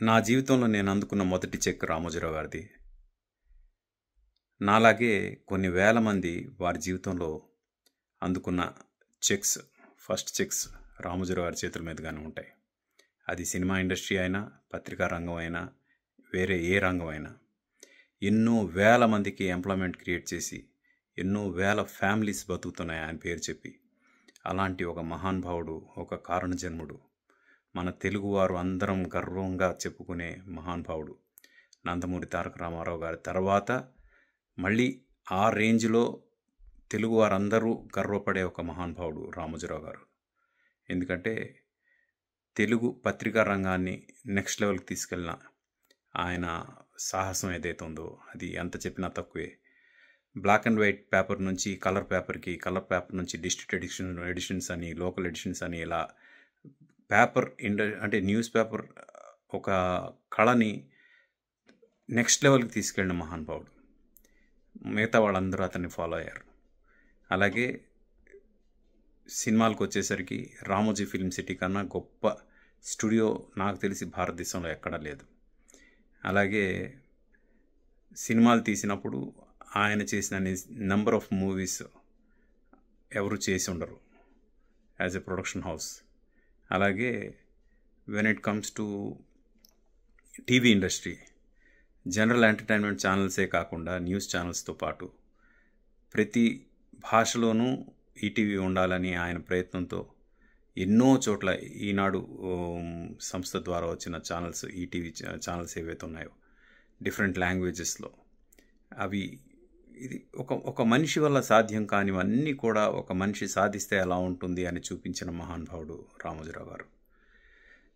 నా జీవితంలో నేను అందుకున్న మొదటి చెక్ రామోజీరావు గారిది. నాలాగే కొన్ని వేల మంది వారి జీవితంలో అందుకున్న చెక్స్, ఫస్ట్ చెక్స్ రామోజీరావు గారి చేతుల మీదుగానే ఉంటాయి. అది సినిమా ఇండస్ట్రీ అయినా, పత్రికా రంగం అయినా, వేరే ఏ రంగం అయినా. ఎన్నో వేల మందికి ఎంప్లాయ్మెంట్ క్రియేట్ చేసి, ఎన్నో వేల ఫ్యామిలీస్ బతుకుతున్నాయి ఆయన పేరు చెప్పి. అలాంటి ఒక మహానుభావుడు, ఒక కారణజన్ముడు, మన తెలుగువారు అందరం గర్వంగా చెప్పుకునే మహానుభావుడు నందమూరి తారక రామారావు గారి తర్వాత మళ్ళీ ఆ రేంజ్లో తెలుగువారందరూ గర్వపడే ఒక మహానుభావుడు రామోజీరావు గారు. ఎందుకంటే తెలుగు పత్రికా రంగాన్ని నెక్స్ట్ లెవెల్కి తీసుకెళ్ళిన ఆయన సాహసం ఏదైతే ఉందో అది ఎంత చెప్పినా తక్కువే. బ్లాక్ అండ్ వైట్ పేపర్ నుంచి కలర్ పేపర్కి, కలర్ పేపర్ నుంచి డిస్ట్రిక్ట్ ఎడిషన్స్ అని, లోకల్ ఎడిషన్స్ అని, ఇలా పేపర్ అంటే న్యూస్ పేపర్ ఒక కళని నెక్స్ట్ లెవెల్కి తీసుకెళ్ళిన మహానుభావుడు. మిగతా వాళ్ళందరూ అతన్ని ఫాలో అయ్యారు. అలాగే సినిమాలకు వచ్చేసరికి రామోజీ ఫిల్మ్ సిటీ కన్నా గొప్ప స్టూడియో నాకు తెలిసి భారతదేశంలో ఎక్కడా లేదు. అలాగే సినిమాలు తీసినప్పుడు ఆయన చేసిన నెంబర్ ఆఫ్ మూవీస్ ఎవరు చేసి ఉండరు యాజ్ ఎ ప్రొడక్షన్ హౌస్. అలాగే when it comes to TV industry, general entertainment ఛానల్సే కాకుండా న్యూస్ ఛానల్స్తో పాటు ప్రతి భాషలోనూ ఈటీవీ ఉండాలని ఆయన ప్రయత్నంతో ఎన్నో చోట్ల ఈనాడు సంస్థ ద్వారా వచ్చిన ఛానల్స్, ఈటీవీ ఛానల్స్ ఏవైతే ఉన్నాయో డిఫరెంట్ లాంగ్వేజెస్లో, అవి ఇది ఒక మనిషి వల్ల సాధ్యం కానివన్నీ కూడా ఒక మనిషి సాధిస్తే ఎలా ఉంటుంది అని చూపించిన మహానుభావుడు రామోజీరావు గారు.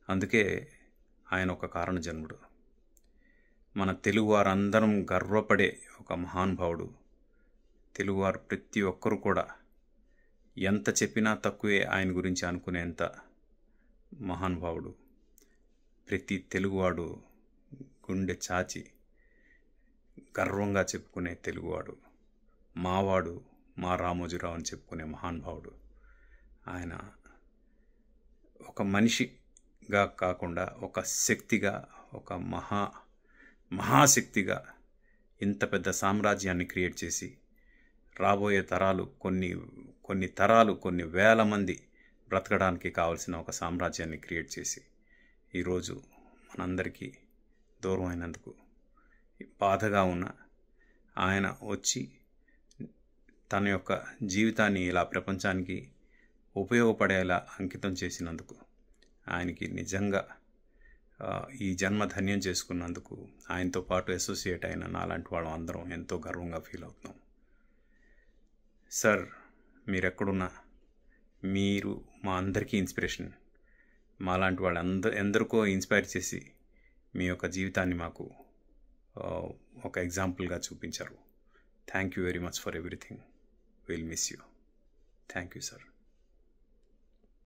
అందుకే ఆయన ఒక కారణజన్ముడు, మన తెలుగువారందరం గర్వపడే ఒక మహానుభావుడు. తెలుగువారు ప్రతి ఒక్కరూ కూడా ఎంత చెప్పినా తక్కువే ఆయన గురించి అనుకునేంత మహానుభావుడు. ప్రతి తెలుగువాడు గుండె చాచి గర్వంగా చెప్పుకునే తెలుగువాడు, మావాడు, మా రామోజీరావు అని చెప్పుకునే మహానుభావుడు. ఆయన ఒక మనిషిగా కాకుండా ఒక శక్తిగా, ఒక మహాశక్తిగా ఇంత పెద్ద సామ్రాజ్యాన్ని క్రియేట్ చేసి రాబోయే తరాలు కొన్ని వేల మంది బ్రతకడానికి కావలసిన ఒక సామ్రాజ్యాన్ని క్రియేట్ చేసి ఈరోజు మనందరికీ దూరం అయినందుకు బాధగా ఉన్న ఆయన వచ్చి తన యొక్క జీవితాన్ని ఇలా ప్రపంచానికి ఉపయోగపడేలా అంకితం చేసినందుకు ఆయనకి నిజంగా ఈ జన్మ ధన్యం చేసుకున్నందుకు ఆయనతో పాటు అసోసియేట్ అయిన నాలాంటి వాళ్ళం అందరం ఎంతో గర్వంగా ఫీల్ అవుతున్నాం. సార్, మీరెక్కడున్నా మీరు మా అందరికీ ఇన్స్పిరేషన్. మాలాంటి వాళ్ళు ఎందరికో ఇన్స్పైర్ చేసి మీ యొక్క జీవితాన్ని మాకు ఒక ఎగ్జాంపుల్గా చూపించారు. Thank you very much for everything. Will miss you. Thank you sir.